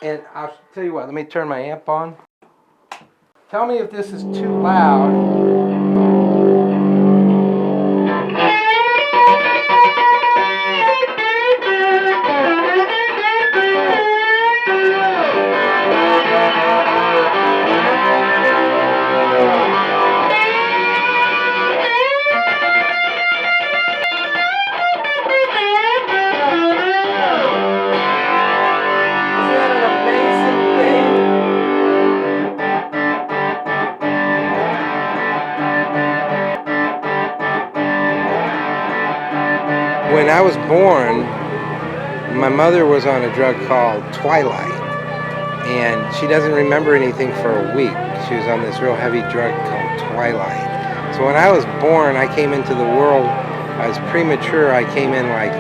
And I'll tell you what, let me turn my amp on. Tell me if this is too loud. When I was born, my mother was on a drug called Twilight, and she doesn't remember anything for a week. She was on this real heavy drug called Twilight. So when I was born, I came into the world, I was premature. I came in like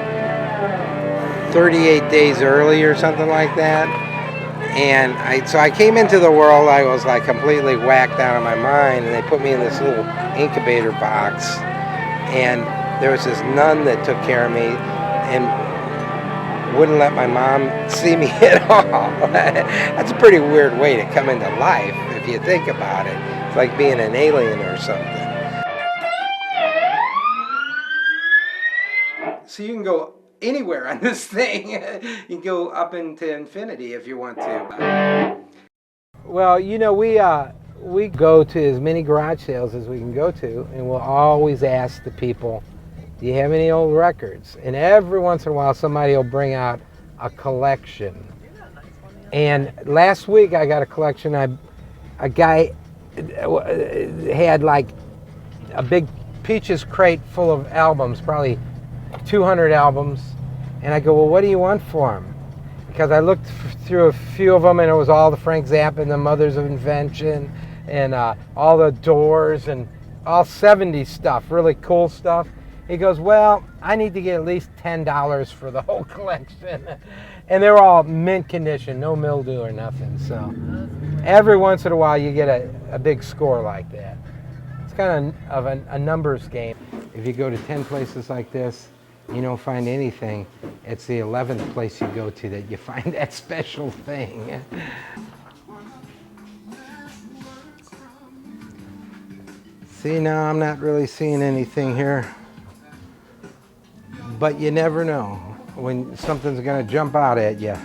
38 days early or something like that. And so I came into the world, I was like completely whacked out of my mind, and they put me in this little incubator box. And there was this nun that took care of me and wouldn't let my mom see me at all. That's a pretty weird way to come into life if you think about it. It's like being an alien or something. So you can go anywhere on this thing. You can go up into infinity if you want to. Well, you know, we go to as many garage sales as we can go to, and we'll always ask the people, do you have any old records? And every once in a while somebody will bring out a collection. And last week I got a collection. A guy had like a big Peaches crate full of albums, probably 200 albums. And I go, well, what do you want for them? Because I looked through a few of them, and it was all the Frank Zappa and the Mothers of Invention, and all the Doors, and all 70s stuff, really cool stuff. He goes, well, I need to get at least $10 for the whole collection. And they were all mint condition, no mildew or nothing. So every once in a while you get a big score like that. It's kind of a numbers game. If you go to 10 places like this, you don't find anything, it's the 11th place you go to that you find that special thing. See, now I'm not really seeing anything here. But you never know when something's going to jump out at you.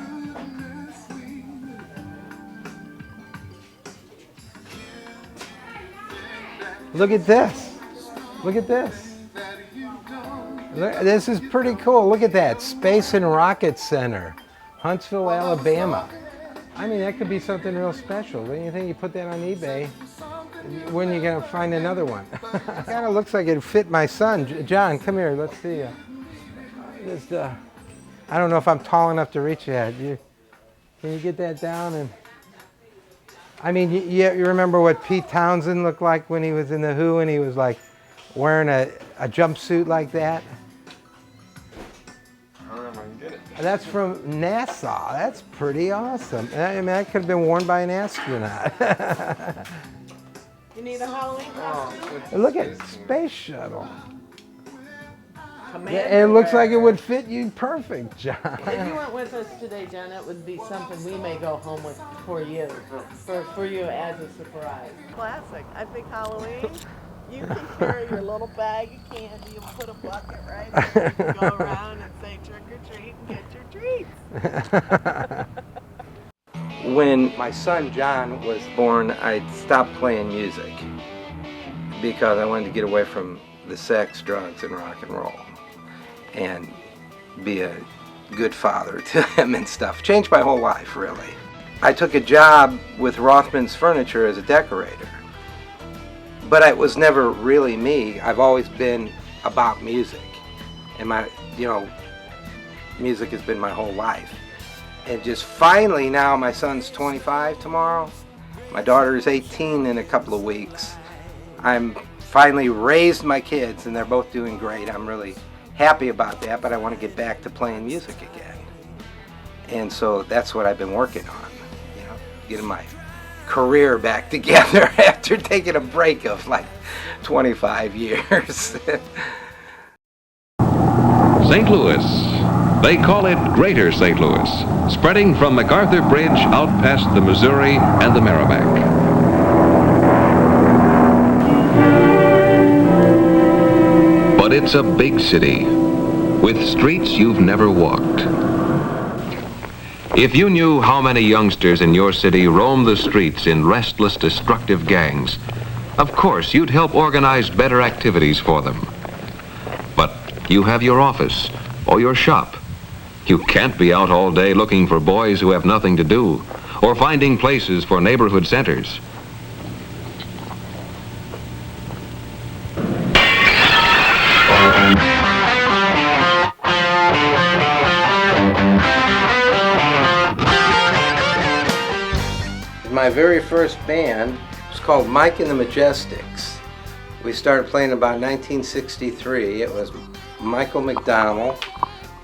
Look at this. Look at this. This is pretty cool. Look at that. Space and Rocket Center, Huntsville, Alabama. I mean, that could be something real special. Don't you think you put that on eBay? When are you going to find another one? It kind of looks like it fit my son. John, come here. Let's see. I don't know if I'm tall enough to reach that. Can you get that down? And I mean, you remember what Pete Townsend looked like when he was in the Who, and he was like wearing a jumpsuit like that? I don't know if I can get it. That's from NASA. That's pretty awesome. I mean, that could have been worn by an astronaut. You need a Halloween costume? Look at Space Shuttle. Commander. It looks like it would fit you perfect, John. If you went with us today, John, that would be something we may go home with for you, for you as a surprise. Classic. I think Halloween, you can carry your little bag of candy and put a bucket right there. You can go around and say trick or treat and get your treats. When my son John was born, I stopped playing music because I wanted to get away from the sex, drugs, and rock and roll and be a good father to him and stuff. Changed my whole life, really. I took a job with Rothman's Furniture as a decorator, but it was never really me. I've always been about music, and music has been my whole life. And just finally, now my son's 25 tomorrow, my daughter is 18 in a couple of weeks. I'm finally raised my kids, and they're both doing great. I'm really happy about that, but I want to get back to playing music again. And so that's what I've been working on, getting my career back together after taking a break of like 25 years. St. Louis, They call it Greater St. Louis, spreading from MacArthur Bridge out past the Missouri and the Merrimack. But it's a big city with streets you've never walked. If you knew how many youngsters in your city roam the streets in restless, destructive gangs, of course you'd help organize better activities for them. But you have your office or your shop. You can't be out all day looking for boys who have nothing to do, or finding places for neighborhood centers. My very first band was called Mike and the Majestics. We started playing about 1963. It was Michael McDonald,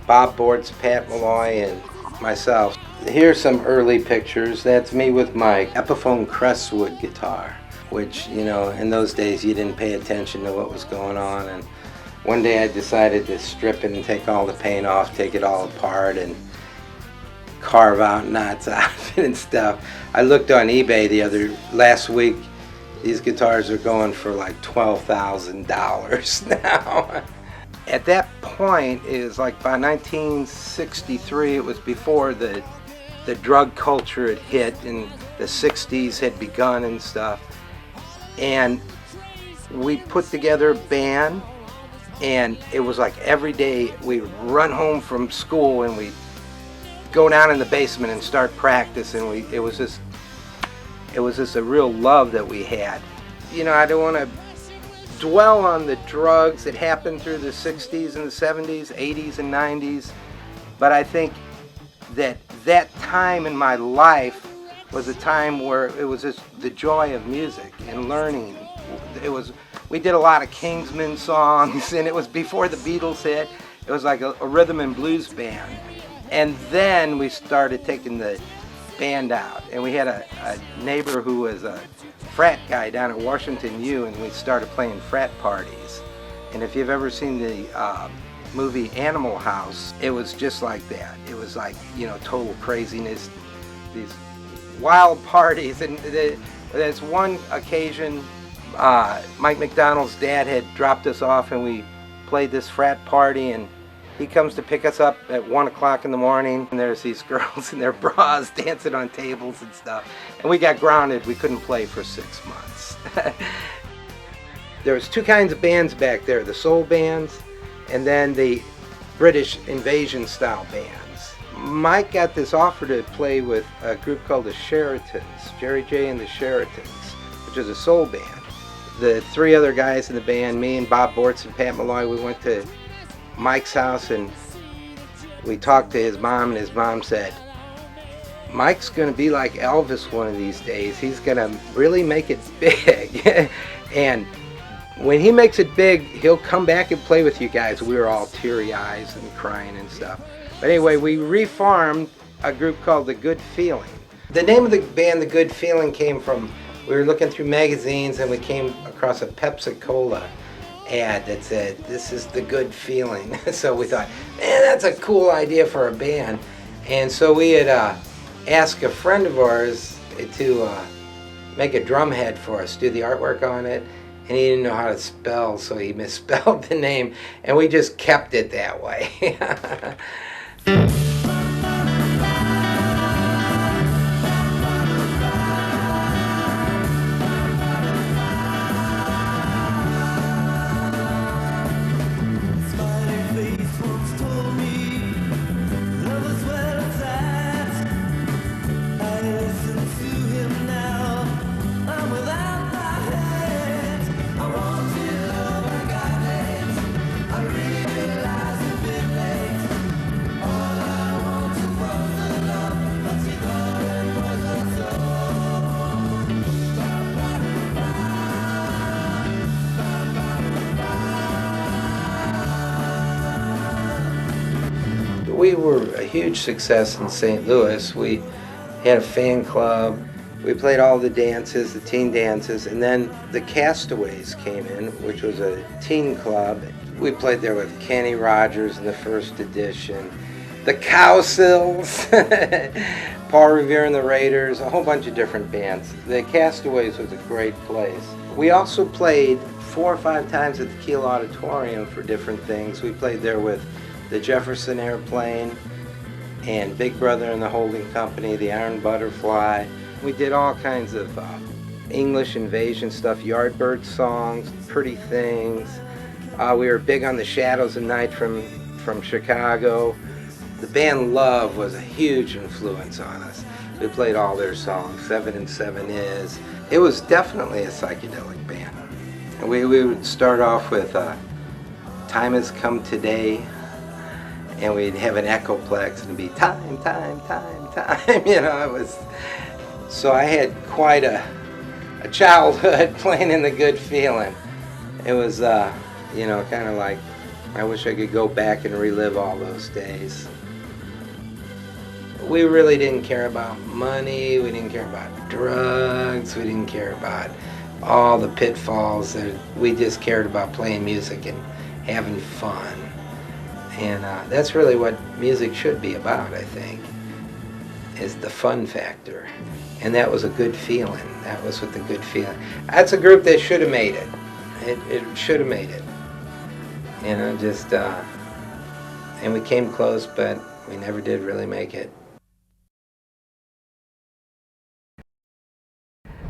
Bob Bortz, Pat Malloy, and myself. Here's some early pictures. That's me with my Epiphone Crestwood guitar, which, you know, in those days you didn't pay attention to what was going on. And one day I decided to strip it and take all the paint off, take it all apart, and carve out knots out of it and stuff. I looked on eBay last week. These guitars are going for like $12,000 now. At that point, it was like by 1963, it was before the drug culture had hit and the 60s had begun and stuff. And we put together a band, and it was like every day we'd run home from school and we'd go down in the basement and start practicing. It was just a real love that we had. You know, I don't want to dwell on the drugs that happened through the 60s and the 70s, 80s and 90s, but I think that time in my life was a time where it was just the joy of music and learning. We did a lot of Kingsmen songs, and it was before the Beatles hit. It was like a rhythm and blues band. And then we started taking the band out, and we had a neighbor who was a frat guy down at Washington U, and we started playing frat parties. And if you've ever seen the movie Animal House, it was just like that. It was like, you know, total craziness, these wild parties. And there's one occasion, Mike McDonald's dad had dropped us off, and we played this frat party, and he comes to pick us up at 1 o'clock in the morning, and there's these girls in their bras dancing on tables and stuff. And we got grounded. We couldn't play for 6 months. There was two kinds of bands back there, the soul bands and then the British invasion style bands. Mike got this offer to play with a group called the Sheratons, Jerry J and the Sheratons, which is a soul band. The three other guys in the band, me and Bob Bortz and Pat Malloy, we went to Mike's house and we talked to his mom, and his mom said, Mike's going to be like Elvis one of these days. He's going to really make it big. And when he makes it big, he'll come back and play with you guys. We were all teary eyes and crying and stuff. But anyway, we reformed a group called The Good Feeling. The name of the band, The Good Feeling, came from, we were looking through magazines and we came across a Pepsi-Cola ad that said, "This is the good feeling." So we thought, man, that's a cool idea for a band. And so we had asked a friend of ours to make a drum head for us, do the artwork on it, and he didn't know how to spell, so he misspelled the name, and we just kept it that way. We were a huge success in St. Louis. We had a fan club. We played all the dances, the teen dances, and then the Castaways came in, which was a teen club. We played there with Kenny Rogers in the first edition, the Cowsills, Paul Revere and the Raiders, a whole bunch of different bands. The Castaways was a great place. We also played 4 or 5 times at the Kiel Auditorium for different things. We played there with the Jefferson Airplane and Big Brother and the Holding Company, the Iron Butterfly. We did all kinds of English invasion stuff, Yardbird songs, Pretty Things. We were big on the Shadows of Night from Chicago. The band Love was a huge influence on us. We played all their songs, 7 and 7 Is. It was definitely a psychedelic band. We would start off with Time Has Come Today, and we'd have an echoplex and it'd be time, time, time, time, you know, it was. So I had quite a childhood playing in the Good Feeling. It was, you know, kind of like, I wish I could go back and relive all those days. We really didn't care about money, we didn't care about drugs, we didn't care about all the pitfalls. We just cared about playing music and having fun. And that's really what music should be about, I think, is the fun factor. And that was a good feeling. That was what the Good Feeling. That's a group that should have made it. It should have made it. You know, just, and we came close, but we never did really make it.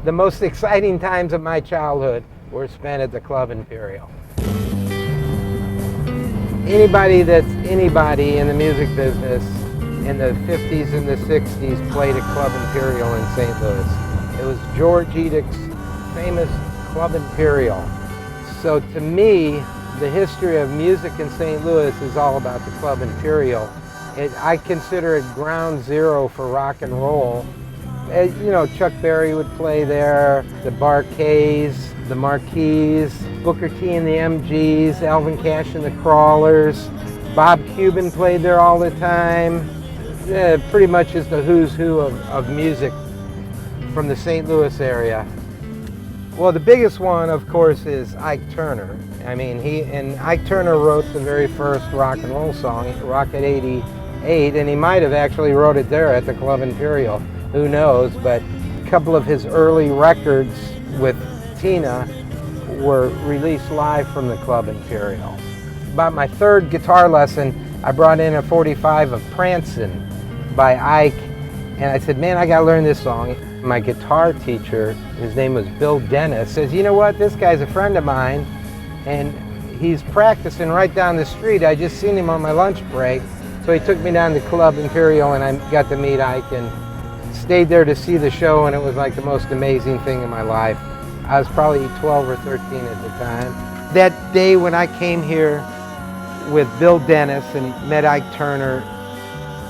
The most exciting times of my childhood were spent at the Club Imperial. Anybody that's anybody in the music business in the 50s and the 60s played at Club Imperial in St. Louis. It was George Edick's famous Club Imperial. So to me, the history of music in St. Louis is all about the Club Imperial. I consider it ground zero for rock and roll. You know, Chuck Berry would play there, the Barkays, the Marquis, Booker T and the MGs, Alvin Cash and the Crawlers. Bob Cuban played there all the time. Pretty much is the who's who of music from the St. Louis area. Well, the biggest one, of course, is Ike Turner. I mean, Ike Turner wrote the very first rock and roll song, Rocket 88, and he might have actually wrote it there at the Club Imperial. Who knows? But a couple of his early records with Tina were released live from the Club Imperial. About my 3rd guitar lesson, I brought in a 45 of Prancin' by Ike, and I said, man, I gotta learn this song. My guitar teacher, his name was Bill Dennis, says, you know what, this guy's a friend of mine, and he's practicing right down the street. I just seen him on my lunch break, so he took me down to Club Imperial, and I got to meet Ike, and stayed there to see the show, and it was like the most amazing thing in my life. I was probably 12 or 13 at the time. That day when I came here with Bill Dennis and met Ike Turner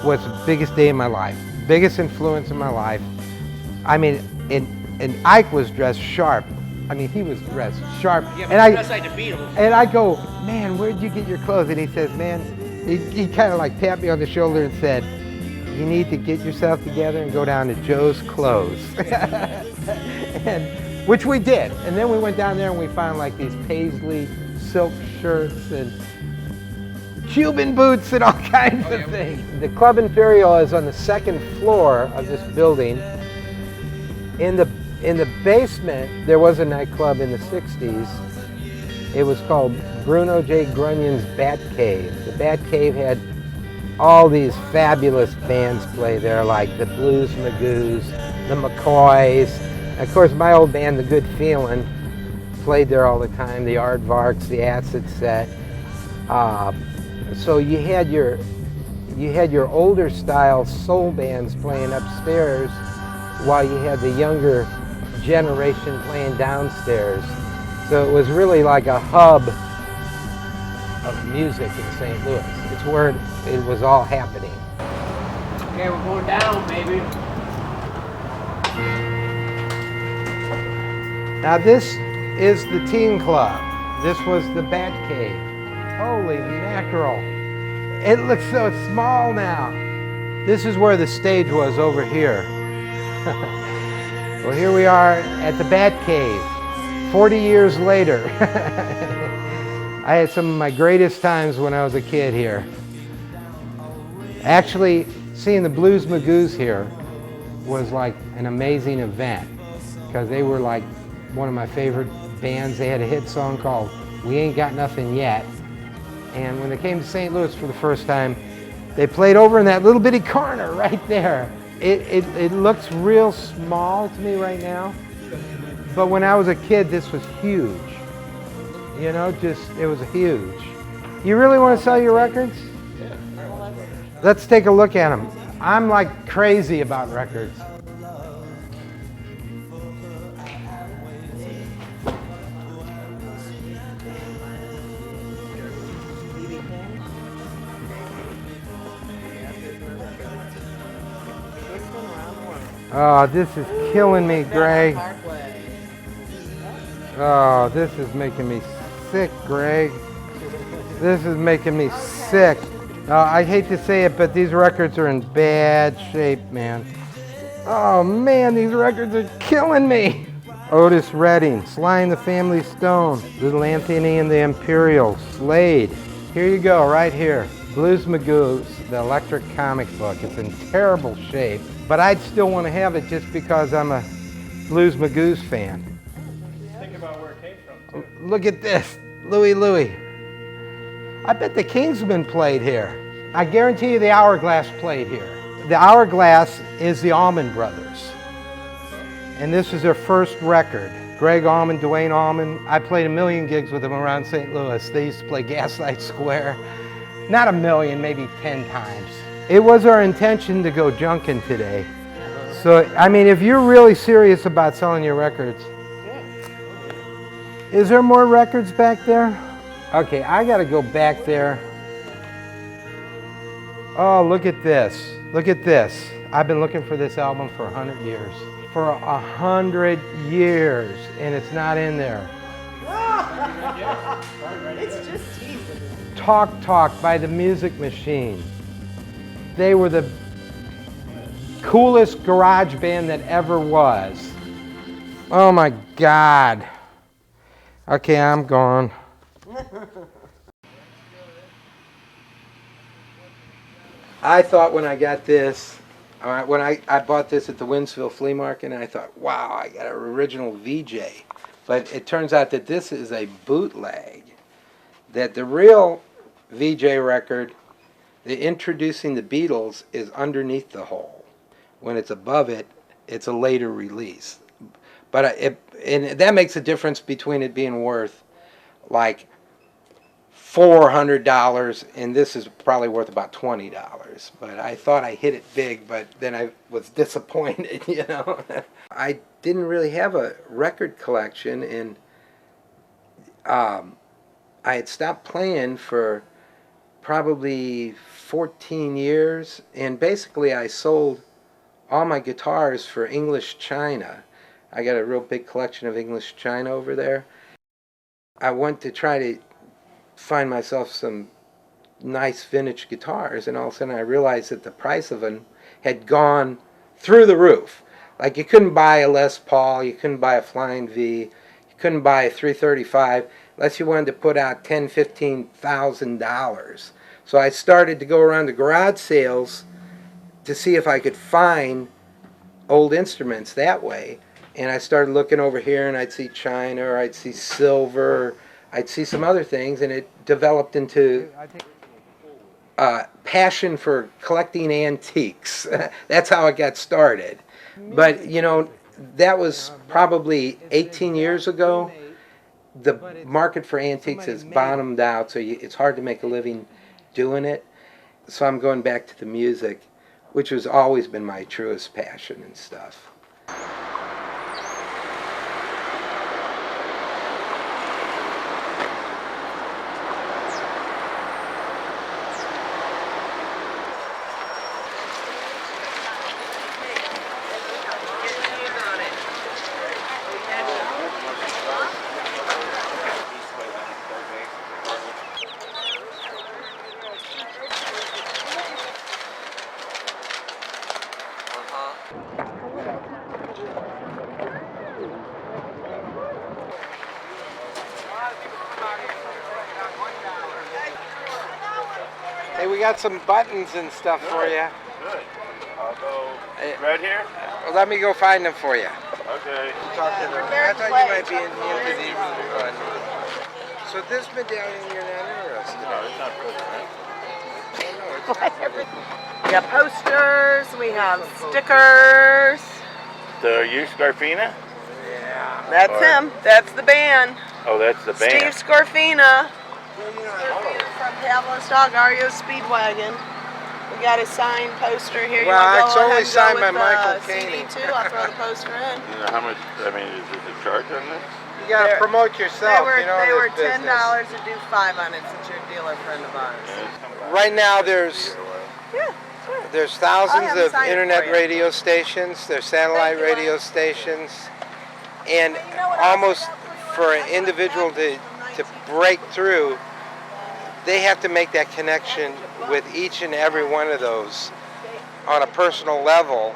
was the biggest day of my life, biggest influence in my life. I mean, and Ike was dressed sharp. I mean, he was dressed sharp. Yeah, and dressed like the Beatles. And I go, man, where'd you get your clothes? And he says, man, he kind of like tapped me on the shoulder and said, you need to get yourself together and go down to Joe's Clothes. Which we did. And then we went down there and we found like these paisley silk shirts and Cuban boots and all kinds of things. The Club Imperial is on the 2nd floor of this building. In the basement, there was a nightclub in the 60s. It was called Bruno J. Grunyon's Bat Cave. The Bat Cave had all these fabulous bands play there, like the Blues Magoos, the McCoys. Of course, my old band, The Good Feeling, played there all the time, the Aardvarks, the Acid Set. So you had your older style soul bands playing upstairs while you had the younger generation playing downstairs. So it was really like a hub of music in St. Louis. It's where it was all happening. Okay, we're going down, baby. Now this is the teen club. This was the Bat Cave. Holy mackerel. It looks so small now. This is where the stage was over here. Well, here we are at the Bat Cave, 40 years later. I had some of my greatest times when I was a kid here. Actually, seeing the Blues Magoos here was like an amazing event because they were like one of my favorite bands. They had a hit song called We Ain't Got Nothing Yet. And when they came to St. Louis for the first time, they played over in that little bitty corner right there. It looks real small to me right now, but when I was a kid, this was huge. You know, it was huge. You really want to sell your records? Let's take a look at them. I'm like crazy about records. Oh, this is killing me, Greg. Oh, this is making me sick, Greg. This is making me sick. I hate to say it, but these records are in bad shape, man. Oh man, these records are killing me. Otis Redding, Sly and the Family Stone, Little Anthony and the Imperial, Slade. Here you go, right here. Blues Magoos, the electric comic book. It's in terrible shape, but I'd still want to have it just because I'm a Blues Magoos fan. Think about where it came from, too. Look at this, Louie. I bet the Kingsmen played here. I guarantee you the Hourglass played here. The Hourglass is the Allman Brothers. And this is their first record. Greg Allman, Dwayne Allman. I played a million gigs with them around St. Louis. They used to play Gaslight Square. Not a million, maybe 10 times. It was our intention to go junkin' today. So, I mean, if you're really serious about selling your records, is there more records back there? Okay, I gotta go back there. Oh, look at this. Look at this. I've been looking for this album for 100 years. For 100 years, and it's not in there. It's just teasing. Talk by the Music Machine. They were the coolest garage band that ever was. Oh my God. Okay, I'm gone. I thought when I got this, when I bought this at the Winsville Flea Market, and I thought, wow, I got an original VJ. But it turns out that this is a bootleg. That the real VJ record, the Introducing the Beatles, is underneath the hole. When it's above it, it's a later release. But and that makes a difference between it being worth like $400, and this is probably worth about $20. But I thought I hit it big, but then I was disappointed, you know. I didn't really have a record collection, and I had stopped playing for probably 14 years, and basically I sold all my guitars for English china. I got a real big collection of English china over there. I went to try to find myself some nice vintage guitars, and all of a sudden I realized that the price of them had gone through the roof. Like, you couldn't buy a Les Paul, you couldn't buy a Flying V, you couldn't buy a 335 unless you wanted to put out $10,000, $15,000. So I started to go around the garage sales to see if I could find old instruments that way. And I started looking over here, and I'd see china, or I'd see silver, I'd see some other things, and it developed into passion for collecting antiques. That's how it got started. But, you know, that was probably 18 years ago. The market for antiques has bottomed out, so it's hard to make a living doing it. So I'm going back to the music, which has always been my truest passion and stuff. we got some buttons and stuff for you. Good. I'll go right here. Let me go find them for you. Okay. Talk to them. I thought you might be into these. So this medallion you're not interested in? No, it's not good. We got posters, we have stickers. So are you Scarfina? Yeah. That's him. That's the band. Oh, that's the band. Steve Scarfina. From Pavlov's dog, REO Speedwagon. We got a signed poster here. You Well, want to it's go only ahead and signed go by with Michael the CD Caine. too? I'll throw the poster in. You know how much, I mean, is it a charge on this? You gotta promote yourself. They were this $10 business. to do 5 on it since you're a dealer friend of ours. Right now, there's Yeah, sure. there's I'll thousands have 'em of sign it internet for you. radio stations. There's satellite Thank you, radio Lenny. stations, and You know what else almost I got for for you? an individual to break through, they have to make that connection with each and every one of those on a personal level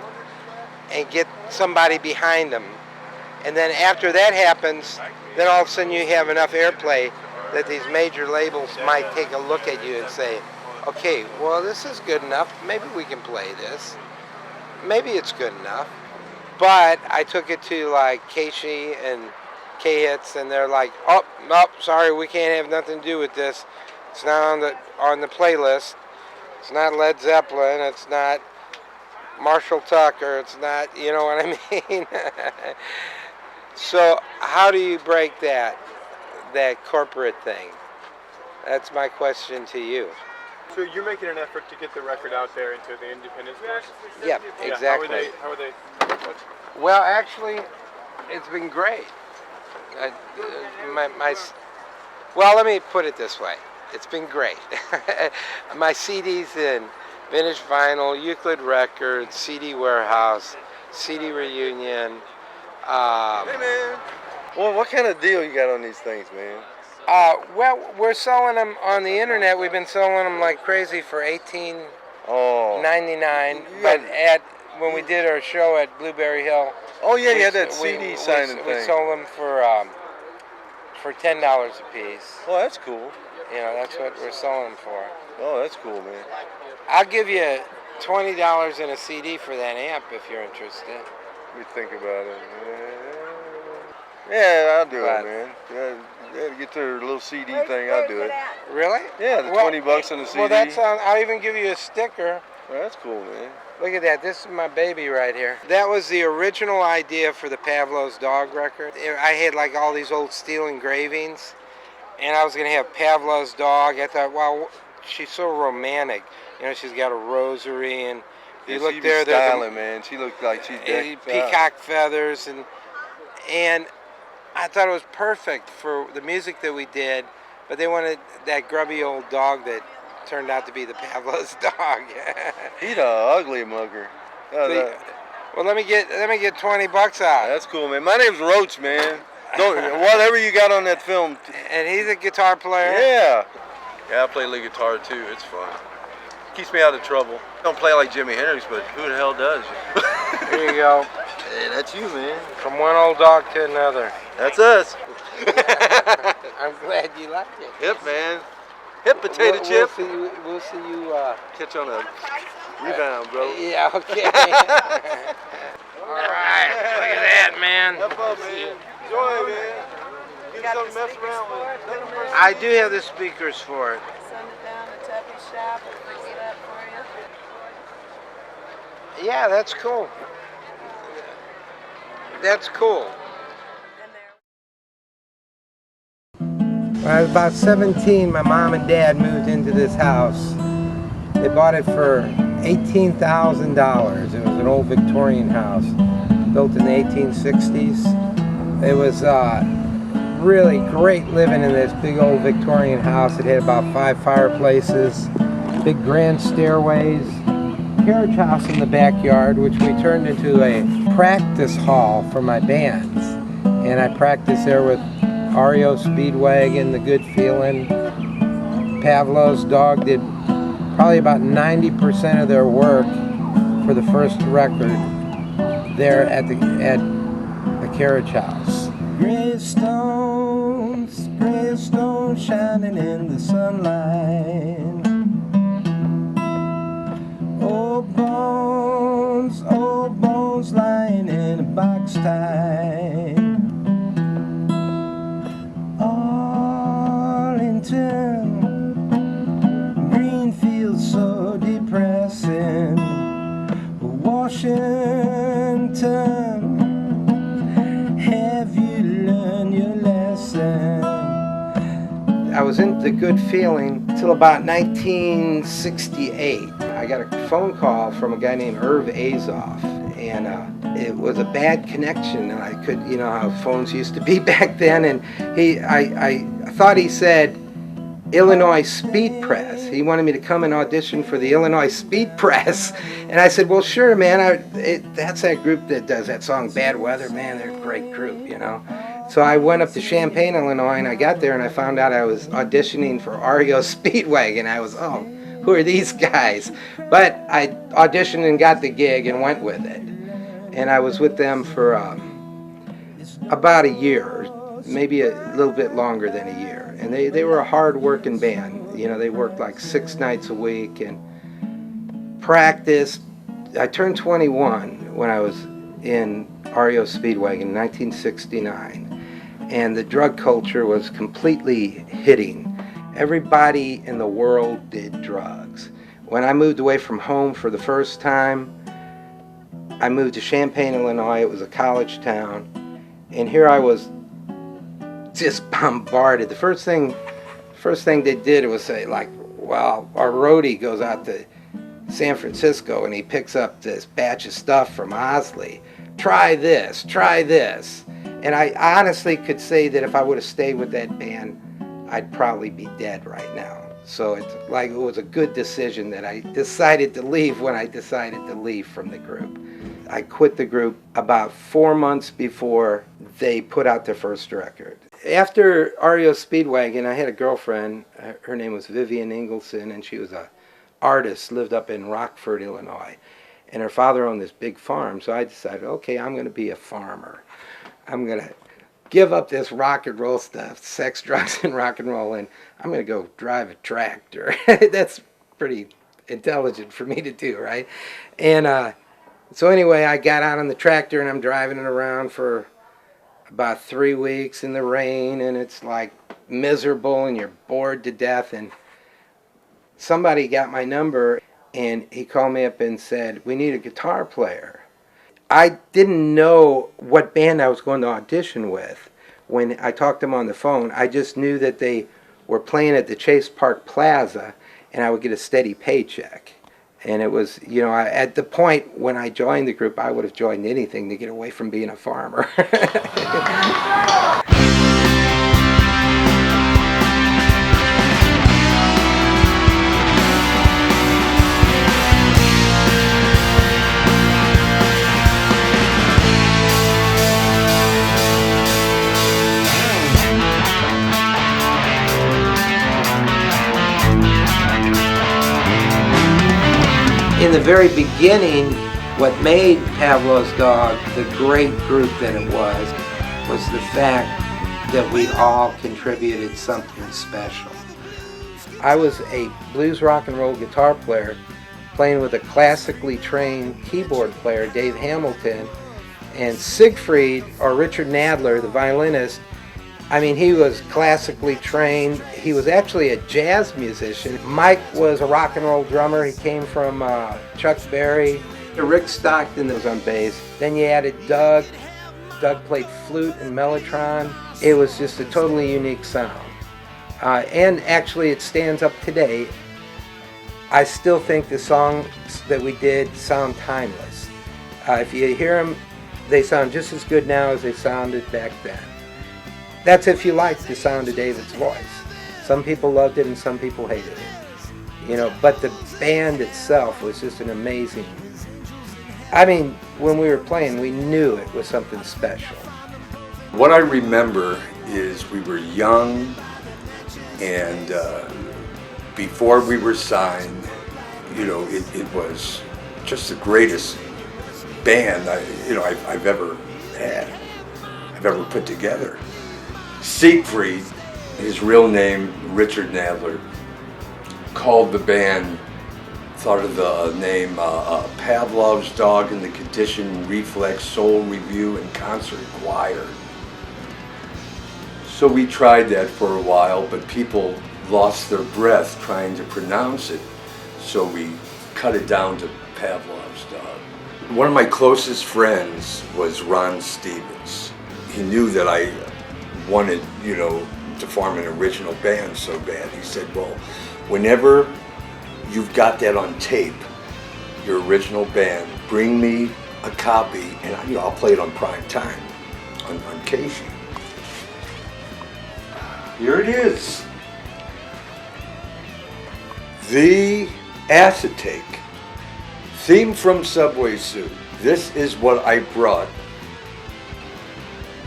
and get somebody behind them. And then after that happens, then all of a sudden you have enough airplay that these major labels might take a look at you and say, okay, well, this is good enough. Maybe we can play this. Maybe it's good enough. But I took it to like Casey and K-Hits, and they're like, oh, no, sorry, we can't have nothing to do with this. It's not on the playlist. It's not Led Zeppelin. It's not Marshall Tucker. It's not, you know what I mean? So how do you break that corporate thing? That's my question to you. So you're making an effort to get the record out there into the independent stores? Yep, Yeah, exactly. How are they? Well, actually, it's been great. Well, let me put it this way. It's been great. My CDs in Vintage Vinyl, Euclid Records, CD Warehouse, CD Reunion. Hey man, well, what kind of deal you got on these things, man? Well, we're selling them on the internet. We've been selling them like crazy for $18.99. Oh, But when we did our show at Blueberry Hill, oh yeah, you had that we- CD signing we thing. sold them for $10 a piece. Oh, that's cool. You know, that's what we're selling them for. Oh, that's cool, man. I'll give you $20 in a CD for that amp if you're interested. Let me think about it. Yeah, I'll do But- it, man. Yeah, get their little CD thing. I'll do it. Really? Yeah, the 20 bucks on the CD. Well, that's I'll even give you a sticker. Oh, that's cool, man. Look at that. This is my baby right here. That was the original idea for the Pavlov's dog record. I had like all these old steel engravings, and I was going to have Pavlov's dog. I thought, wow, she's so romantic. You know, she's got a rosary, and you Yeah, look she there, was there's styling, man. She looked like she's decked out. peacock feathers, and I thought it was perfect for the music that we did, but they wanted that grubby old dog that turned out to be the Pavlov's dog. He's a ugly mugger. Well, let me get 20 bucks out. That's cool, man. My name's Roach, man. Whatever you got on that film. And he's a guitar player. Yeah. Yeah, I play lead guitar too. It's fun. Keeps me out of trouble. Don't play like Jimi Hendrix, but who the hell does? There you go. Hey, that's you, man. From one old dog to another. That's us. I'm glad you liked it. Yep, man. Hip potato chip. We'll see you. Catch on a rebound, bro. Yeah. Okay. All right. Look at that, man. Have fun, man. Enjoy it, man. Get something to mess around with. I do have the speakers for it. Send it down to Tuppy's shop and fix it up for you. Yeah, that's cool. That's cool. When I was about 17, my mom and dad moved into this house. They bought it for $18,000. It was an old Victorian house built in the 1860s. It was really great living in this big old Victorian house. It had about 5 fireplaces, big grand stairways, carriage house in the backyard, which we turned into a practice hall for my bands. And I practiced there with REO Speedwagon, The Good Feeling. Pavlov's dog did probably about 90% of their work for the first record there at the carriage house. Gray stones shining in the sunlight. time. Arlington, green fields so depressing. Washington, have you learned your lesson? I was in the good feeling till about 1968. I got a phone call from a guy named Irv Azoff, and it was a bad connection. I could, you know how phones used to be back then, and I thought he said Illinois Speed Press. He wanted me to come and audition for the Illinois Speed Press, and I said, well, sure, man. That's that group that does that song Bad Weather, man. They're a great group, you know. So I went up to Champaign, Illinois, and I got there and I found out I was auditioning for REO Speedwagon. I was, oh, who are these guys? But I auditioned and got the gig and went with it. And I was with them for about a year, maybe a little bit longer than a year. And they were a hard-working band. You know, they worked like 6 nights a week and practiced. I turned 21 when I was in REO Speedwagon in 1969. And the drug culture was completely hitting. Everybody in the world did drugs. When I moved away from home for the first time, I moved to Champaign, Illinois. It was a college town. And here I was just bombarded. The first thing they did was say, like, well, our roadie goes out to San Francisco and he picks up this batch of stuff from Osley. Try this, try this. And I honestly could say that if I would have stayed with that band, I'd probably be dead right now. So it's like it was a good decision that I decided to leave when I decided to leave from the group. I quit the group about 4 months before they put out their first record. After REO Speedwagon, I had a girlfriend. Her name was Vivian Ingleson, and she was an artist, lived up in Rockford, Illinois. And her father owned this big farm, so I decided, okay, I'm going to be a farmer. I'm going to give up this rock and roll stuff, sex, drugs, and rock and roll, and I'm going to go drive a tractor. That's pretty intelligent for me to do, right? And so anyway, I got out on the tractor, and I'm driving it around for about 3 weeks in the rain, and it's like miserable, and you're bored to death. And somebody got my number, and he called me up and said, we need a guitar player. I didn't know what band I was going to audition with when I talked to them on the phone. I just knew that they were playing at the Chase Park Plaza, and I would get a steady paycheck. And it was, you know, at the point when I joined the group, I would have joined anything to get away from being a farmer. In the very beginning, what made Pavlov's Dog the great group that it was the fact that we all contributed something special. I was a blues rock and roll guitar player playing with a classically trained keyboard player, Dave Hamilton, and Siegfried, or Richard Nadler, the violinist, I mean, he was classically trained. He was actually a jazz musician. Mike was a rock and roll drummer. He came from Chuck Berry. Rick Stockton was on bass. Then you added Doug. Doug played flute and mellotron. It was just a totally unique sound. And actually it stands up today. I still think the songs that we did sound timeless. If you hear them, they sound just as good now as they sounded back then. That's if you like the sound of David's voice. Some people loved it and some people hated it. You know, but the band itself was just an amazing. I mean, when we were playing, we knew it was something special. What I remember is we were young, and before we were signed, you know, it was just the greatest band I've ever had, I've ever put together. Siegfried, his real name Richard Nadler, called the band thought of the name Pavlov's Dog in the Conditioned Reflex Soul Review and Concert Choir. So we tried that for a while, but people lost their breath trying to pronounce it, so we cut it down to Pavlov's Dog. One of my closest friends was Ron Stevens. He knew that I wanted, to form an original band so bad. He said, well, whenever you've got that on tape, your original band, bring me a copy and I'll play it on prime time on Casey. Here it is. The Acetate, theme from Subway Soup. This is what I brought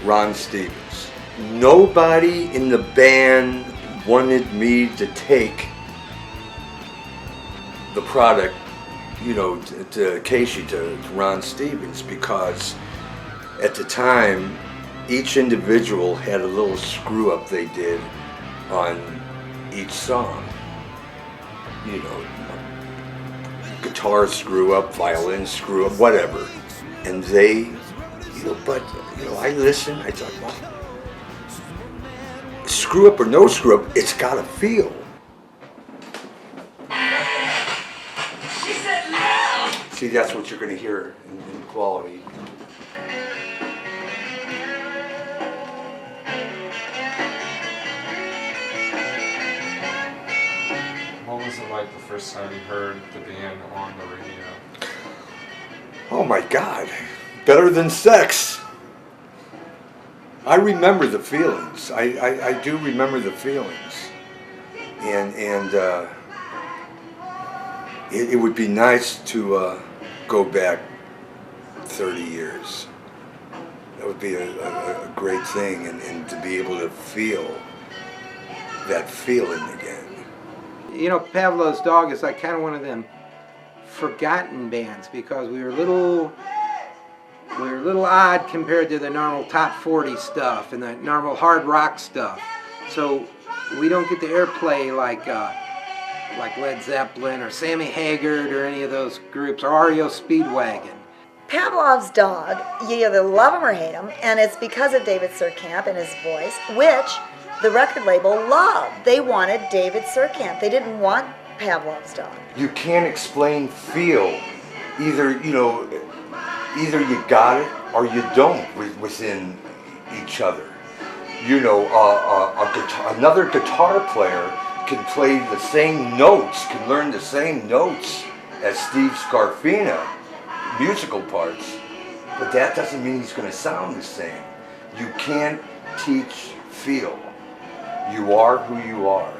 Ron Stevens. Nobody in the band wanted me to take the product, to Casey, to Ron Stevens, because at the time, each individual had a little screw up they did on each song. Guitar screw up, violin screw up, whatever. And they, I listened, I thought, well, screw up or no screw up, it's gotta feel. See, that's what you're gonna hear in quality. What was it like the first time you heard the band on the radio? Oh my God, better than sex. I remember the feelings. I do remember the feelings. And it would be nice to go back 30 years. That would be a great thing, and to be able to feel that feeling again. Pavlov's Dog is like kind of one of them forgotten bands, because we were a little odd compared to the normal top 40 stuff and the normal hard rock stuff. So we don't get the airplay like Led Zeppelin or Sammy Hagar or any of those groups, or REO Speedwagon. Pavlov's Dog, you either love him or hate him, and it's because of David Surkamp and his voice, which the record label loved. They wanted David Surkamp. They didn't want Pavlov's Dog. You can't explain feel. Either you got it or you don't within each other. Another guitar player can play the same notes, can learn the same notes as Steve Scarfina, musical parts, but that doesn't mean he's going to sound the same. You can't teach feel. You are who you are.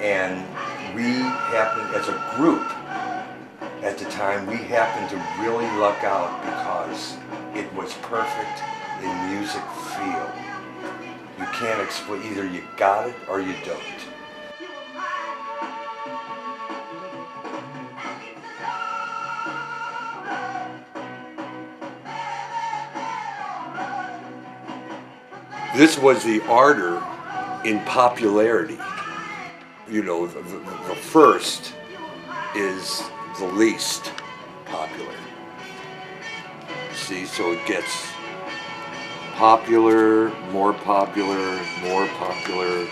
And we happened, as a group, at the time, we happened to really luck out because it was perfect in music feel. You can't explain, either you got it or you don't. This was the order in popularity. The first is the least popular. See, so it gets popular, more popular, more popular,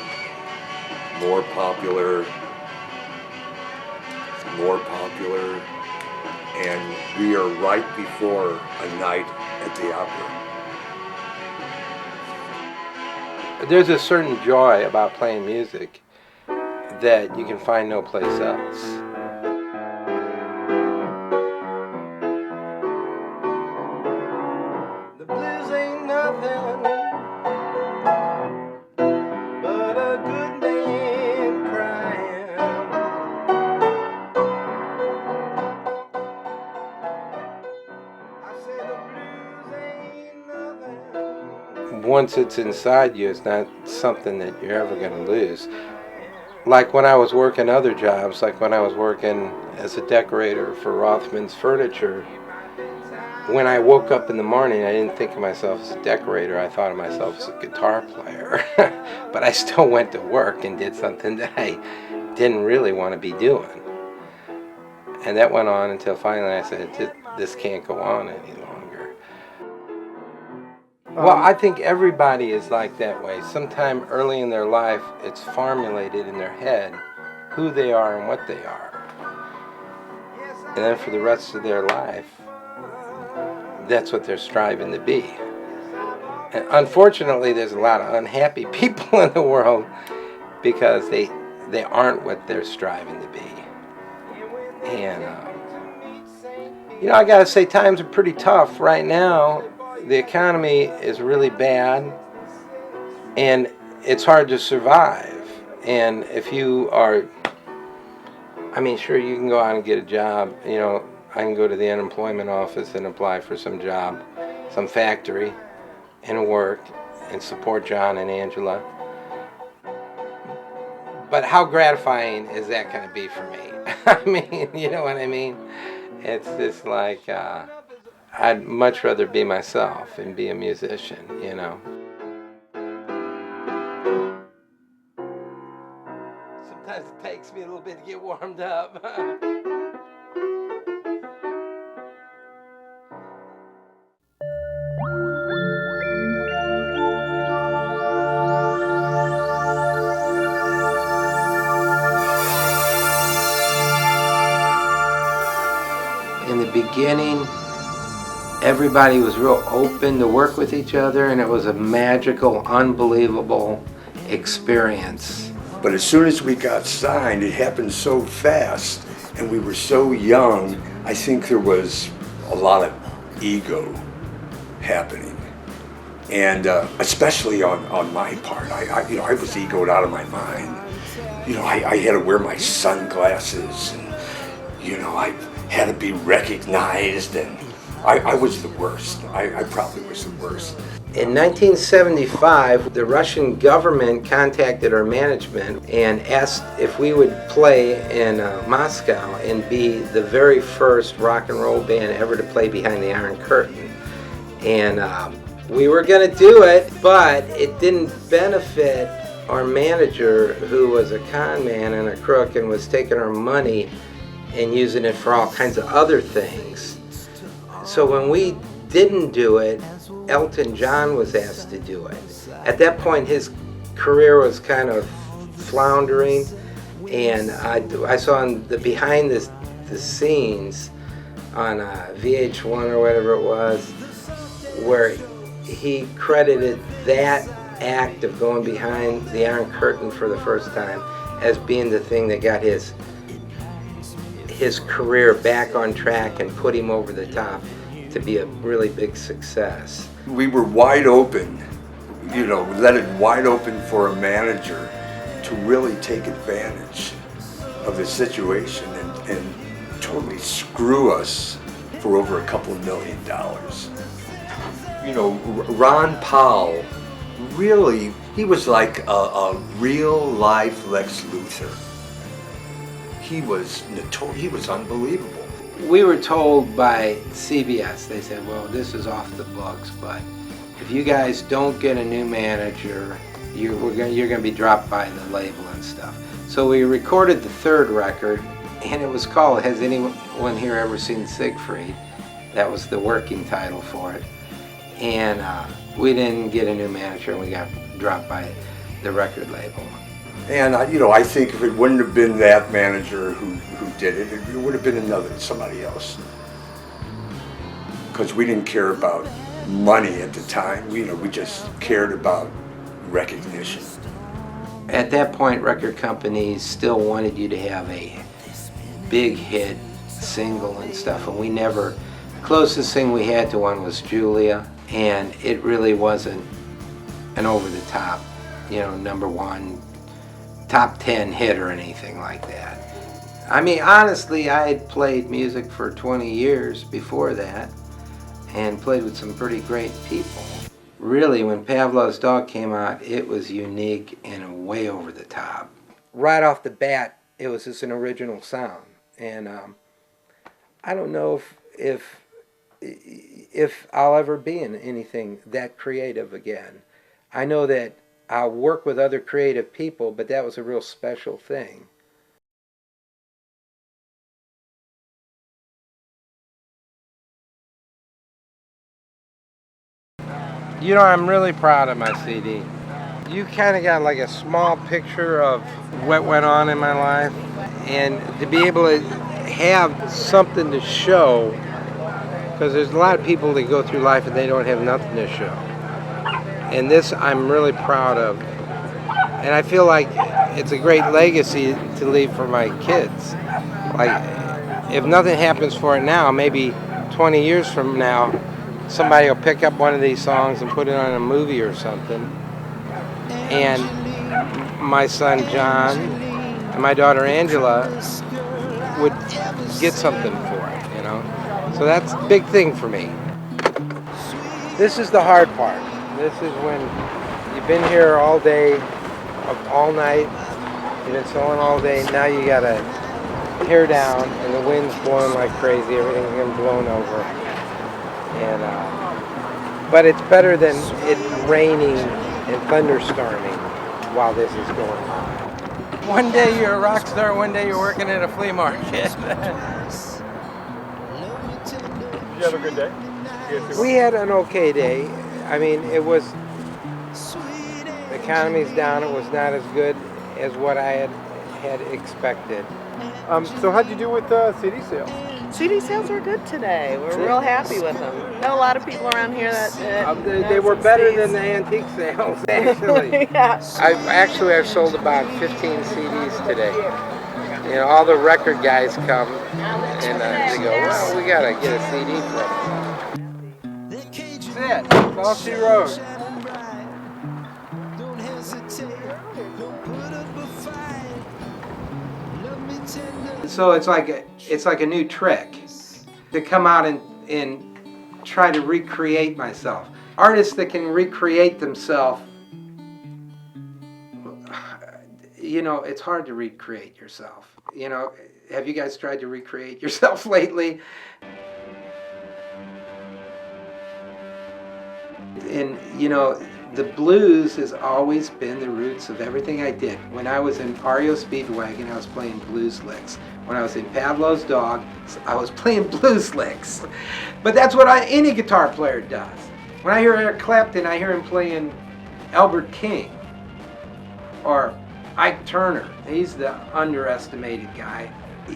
more popular, more popular, and we are right before a night at the opera. There's a certain joy about playing music that you can find no place else. The blues ain't nothing but a good man crying. I said the blues ain't nothing. Once it's inside you, it's not something that you're ever going to lose. Like when I was working other jobs, like when I was working as a decorator for Rothman's Furniture, when I woke up in the morning, I didn't think of myself as a decorator. I thought of myself as a guitar player. But I still went to work and did something that I didn't really want to be doing. And that went on until finally I said, this can't go on any longer. Well, I think everybody is like that way. Sometime early in their life, it's formulated in their head who they are and what they are. And then for the rest of their life, that's what they're striving to be. And unfortunately, there's a lot of unhappy people in the world because they aren't what they're striving to be. And, I got to say, times are pretty tough right now. The economy is really bad, and it's hard to survive. And if you are, sure, you can go out and get a job. I can go to the unemployment office and apply for some job, some factory, and work and support John and Angela. But how gratifying is that going to be for me? You know what I mean? It's just like, I'd much rather be myself and be a musician, Sometimes it takes me a little bit to get warmed up. In the beginning, everybody was real open to work with each other, and it was a magical, unbelievable experience. But as soon as we got signed, it happened so fast, and we were so young, I think there was a lot of ego happening. And especially on my part, I was egoed out of my mind. I had to wear my sunglasses, and I had to be recognized, and I was the worst. I probably was the worst. In 1975, the Russian government contacted our management and asked if we would play in Moscow and be the very first rock and roll band ever to play behind the Iron Curtain. And we were going to do it, but it didn't benefit our manager, who was a con man and a crook and was taking our money and using it for all kinds of other things. So when we didn't do it, Elton John was asked to do it. At that point, his career was kind of floundering, and I saw in the behind the scenes on VH1 or whatever it was, where he credited that act of going behind the Iron Curtain for the first time as being the thing that got his career back on track and put him over the top to be a really big success. We were wide open, let it wide open for a manager to really take advantage of the situation and totally screw us for over a couple $1 million. Ron Powell, really, he was like a real life Lex Luthor. He was unbelievable. We were told by CBS, they said, well, this is off the books, but if you guys don't get a new manager, you're going to be dropped by the label and stuff. So we recorded the third record, and it was called Has Anyone Here Ever Seen Siegfried? That was the working title for it. And we didn't get a new manager, and we got dropped by the record label. And I think if it wouldn't have been that manager who did it, it would have been somebody else. Because we didn't care about money at the time. We just cared about recognition. At that point, record companies still wanted you to have a big hit single and stuff, and we never. The closest thing we had to one was Julia, and it really wasn't an over-the-top, number one, top 10 hit or anything like that. Honestly, I had played music for 20 years before that and played with some pretty great people. Really, when Pavlov's Dog came out, it was unique and way over the top. Right off the bat, it was just an original sound. And I don't know if I'll ever be in anything that creative again. I know that I'll work with other creative people, but that was a real special thing. You know, I'm really proud of my CD. You kind of got like a small picture of what went on in my life, and to be able to have something to show, because there's a lot of people that go through life and they don't have nothing to show. And this I'm really proud of. And I feel like it's a great legacy to leave for my kids. Like, if nothing happens for it now, maybe 20 years from now, somebody will pick up one of these songs and put it on a movie or something. And my son John and my daughter Angela would get something for it, you know? So that's a big thing for me. This is the hard part. This is when you've been here all day, all night, you've been sewing all day, now you gotta tear down and the wind's blowing like crazy, everything's getting blown over. And but it's better than it raining and thunderstorming while this is going on. One day you're a rock star, one day you're working at a flea market. Did you have a good day? We had an okay day. I mean, it was, the economy's down, it was not as good as what I had expected. So how'd you do with CD sales? CD sales were good today. We're real happy with them. Got a lot of people around here that They were better than the antique sales, actually. Yeah. I've sold about 15 CDs today. You know, all the record guys come and they go, well, we gotta get a CD from them. That's it. That's all she wrote. So it's like a new trick to come out and try to recreate myself. Artists that can recreate themselves, you know, it's hard to recreate yourself. You know, have you guys tried to recreate yourself lately? And, you know, the blues has always been the roots of everything I did. When I was in REO Speedwagon, I was playing blues licks. When I was in Pavlov's Dog, I was playing blues licks. But that's what any guitar player does. When I hear Eric Clapton, I hear him playing Albert King or Ike Turner. He's the underestimated guy.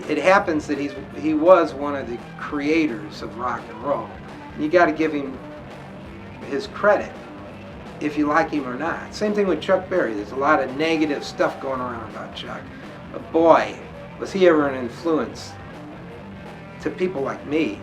It happens that he was one of the creators of rock and roll. You got to give him his credit, if you like him or not. Same thing with Chuck Berry. There's a lot of negative stuff going around about Chuck. But boy, was he ever an influence to people like me.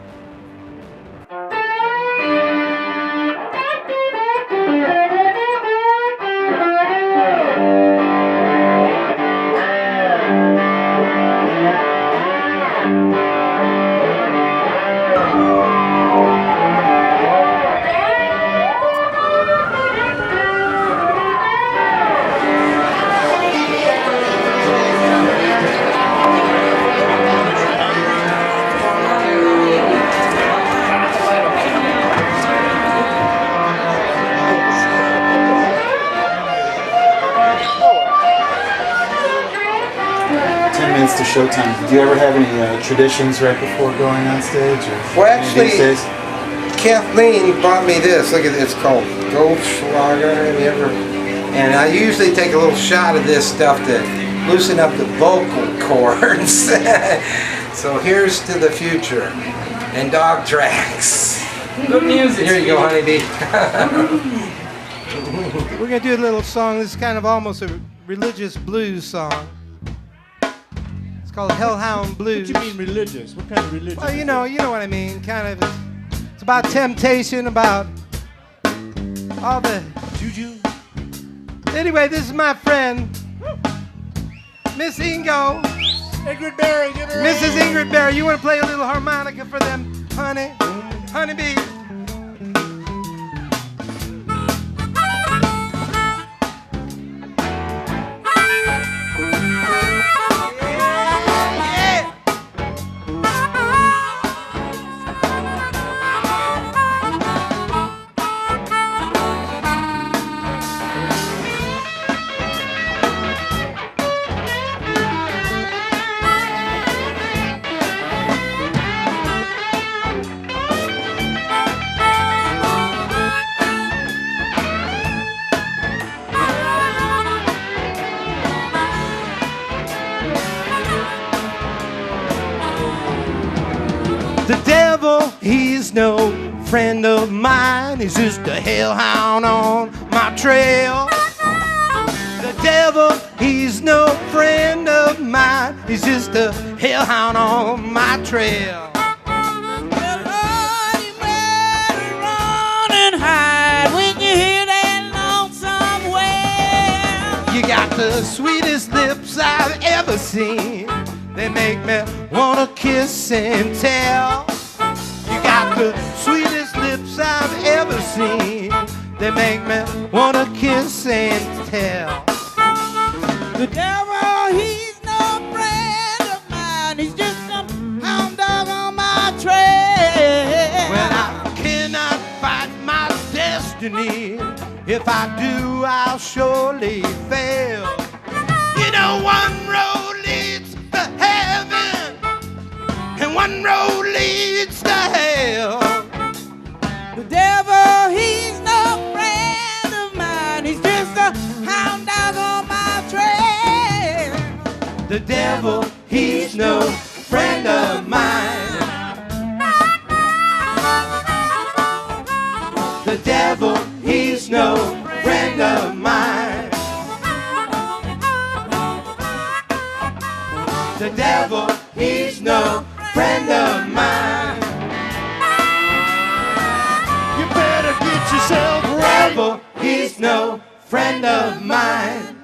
To showtime. Did you ever have any traditions right before going on stage? Or well, actually, Kathleen bought me this. Look at it. It's called Goldschlager. Have you ever? And I usually take a little shot of this stuff to loosen up the vocal cords. So here's to the future and dog tracks. Good music. Here you go, honeybee. We're gonna do a little song. This is kind of almost a religious blues song. Called Hellhound Blues. What do you mean religious? What kind of religion? Well, you know what I mean. Kind of, it's about temptation, about all the juju. Anyway, this is my friend, Miss Ingo. Ingrid Berry, give her Mrs. Ingrid Berry. You want to play a little harmonica for them, honey? Honeybee. The devil, he's no friend of mine. He's just a hellhound on my trail. The devil, he's no friend of mine. He's just a hellhound on my trail. Well, Lord, you better run and hide when you hear that lonesome wail. You got the sweetest lips I've ever seen. They make me wanna kiss and tell. You got the sweetest lips I've ever seen. They make me wanna kiss and tell. The devil, he's no friend of mine. He's just some hound dog on my trail. Well, I cannot fight my destiny. If I do, I'll surely fail. You know, one road leads to heaven, and one road leads to hell. The devil, he's no friend of mine. He's just a hound dog on my trail. The devil, he's no friend of mine. The devil, he's no friend of mine. The devil, he's no friend of mine. You better get yourself right. The devil, he's no friend of mine.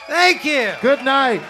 Thank you. Good night.